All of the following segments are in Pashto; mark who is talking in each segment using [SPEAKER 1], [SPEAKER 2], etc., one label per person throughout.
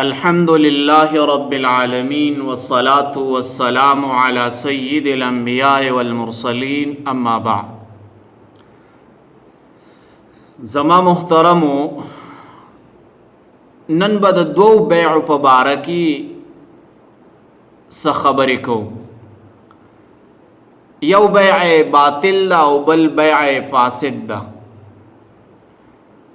[SPEAKER 1] الحمد لله رب العالمين والصلاة والسلام على سيد الأنبياء والمرسلين أما بعد. زما محترمو، نن به د دوو بیعو په باره کې څه خبرې کوو. یو بیع باطل ده او بل بیع فاسد ده.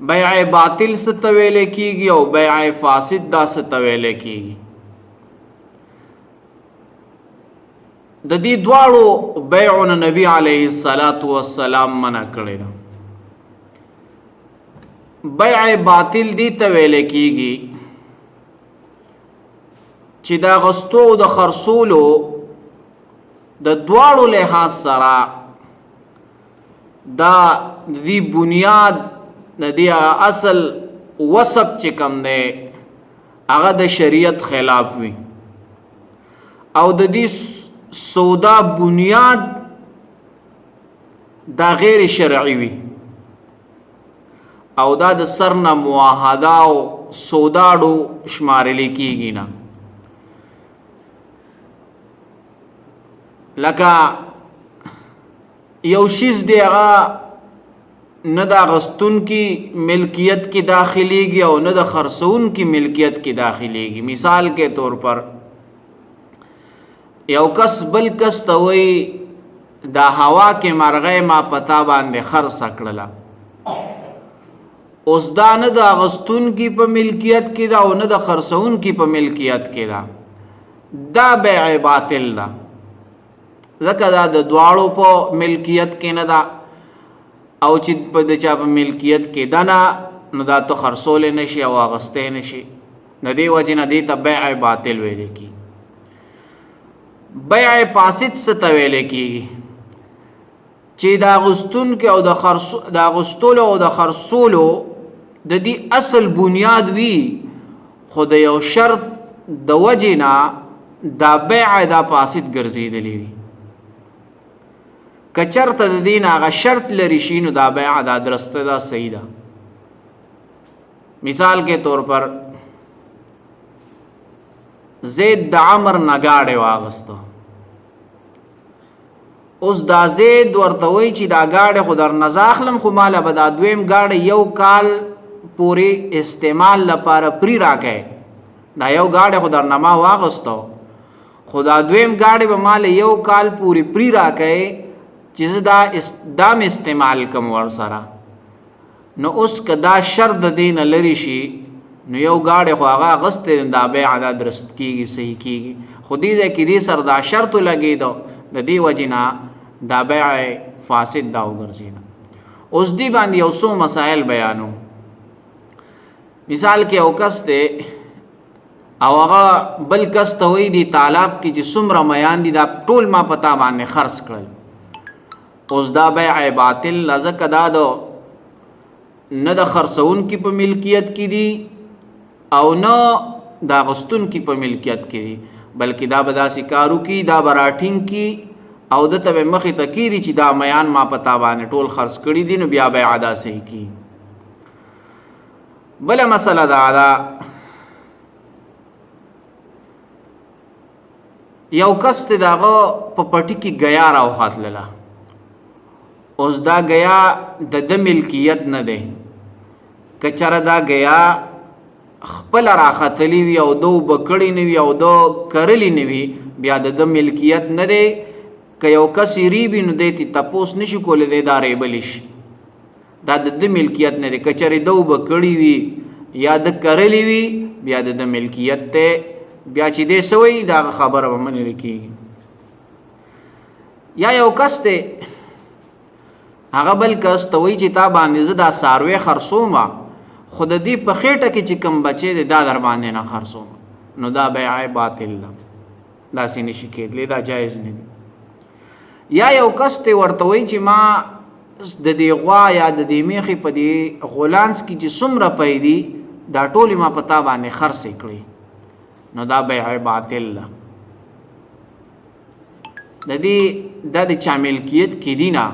[SPEAKER 1] بیع باطل څه ته ویل کېږي او بیع فاسد دا څه ته ویل کېږي. د دې دواړو بیعونه نبی علیه السلام منع کړی ده. بیع باطل دی ته ویل کېږي چې د اخیستو او د خرڅولو د دواړو لحاظ سره دا دې بنیاد د دې اصل وصف چې کوم دی هغه د شریعت خلاف وي او د دې سودا بنیاد دا غیر شرعي وي او دا د سر نه معاهده او سوداړو شمارل کېږي نه. لکه یو شیز دی هغه نه د اخیستون کی ملکیت کې داخليږي او نه د خرڅون کی ملکیت کې داخليږي. مثال کے طور پر یو کس بل کس ته وایي دا هوا کې مرغۍ ما پتا باندې خرڅ کړله، اوس دا نه د اخیستون کی په ملکیت کې ده او نه د خرڅون کی په ملکیت کې ده. دا بیع باطل ده ځکه دا د دواړو په ملکیت کې نه ده او چې په د چا په ملکیت کې ده نه نو دا ته خرڅولی نشي او اخیستی نشي. د دې وجې نه دې ته بیع باطل ویلی کېږي. بیع فاسد څه ته ویلی کېږي چې د اخیستونکي او د اخیستلو او د خرڅولو د دې اصل بنیاد وي خو د یو شرط د وجې نه دا بیع دا فاسد ګرځېدلی وي. که چېرته د دې نه هغه شرط لري شي نو دا بیع دا درسته ده، صحیح ده. مثال کے طور پر زید د عمر نه ګاډی واغسته، اوس دا زید ورته وایي چې دا ګاډی خو درنه زه اخلم خو ماله به دا دویم ګاډی یو کال پورې استعمال لپاره پرې راکړی. دا یو ګاډی خو درنه ما واغسته خو دا دویم ګاډی به ماله یو کال پورې پرې راکړی چې زه دا م استعمال کوم ورسره. نو اوس که دا شرط د دې نه لرې شي نو یو ګاډی خو هغه اخیستی دا بیع دا درست کېږي، صحیح کېږي. خو دې ځای کې دې سره دا شرط لګېده، د دې وجې نه دا بیع فاسد دا وګرځېده. اوس دې باندې یو څو مسایل بیانو. مثال کې یو کس دی او هغه بل کس ته وایي دې تالاب کې چې څومره میان دي دا ټول ما په تا باندې خرڅ کړل. اوس دا بیع باطل ځکه دا نه د خرڅونکي په ملکیت کې دي او نه د اخیستونکي په ملکیت کې دي، بلکې دا به داسې کار وکړي دا به راټینګ کړي او دته به مخې ته کېږي چې دا میان ما په تا باندې ټول خرڅ کړي دي، نو بیا بیع دا صحیح کړي. بله مسله دا ده یو کس ته د هغه په پټي کې ګیا راوخاتلله، اوس دا گیا د ملکیت نه دی. که چېرې دا گیا خپله راختلی وي او دو بکړی نه وي او دو کرلی نه وي بیا د ملکیت نه دی. که یو کس ریبي نو دی ته تپوس نشي کولی دی دا ریبلی شي، دا د ملکیت نه دی. که چېرې دو بکړی وي یا د کرلی وي بیا د ملکیت دی. بیا چې دی څه وایي دا خبره به منل کېږي. یا یو کس دی هغه بل کس ته وایي چې تا باندې زه دا څاروی خرڅوم خو د دې په خېټه کې چې کوم بچی دی دا در باندې نه خرڅوم، نو دا بیع باطل ده، داسې نشي کېدلی، دا جایز نه دی. یا یو کس ته ورته وایي چې ما د دې غوا یا د دې میخې په دې غولانس کې چې څومره پی دي دا ټولې ما په تا باندې خرڅې کړې، نو دا بیع باطل ده. د دې دا د چا ملکیت کې دي نه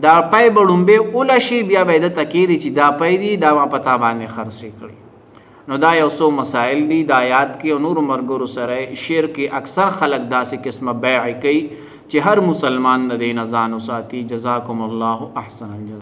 [SPEAKER 1] دا پای بړومبه اوله شي بیا به د تکیری چې دا پای دی دا ما پتا باندې خرڅې کړی نو دا یو څو مسائل دي دا یاد کې او نور مرګرو سره شرک اکثر خلق داسې قسمه بیع کوي چې هر مسلمان نه دی نه ځان وساتي. جزاکم الله احسن الجزاء.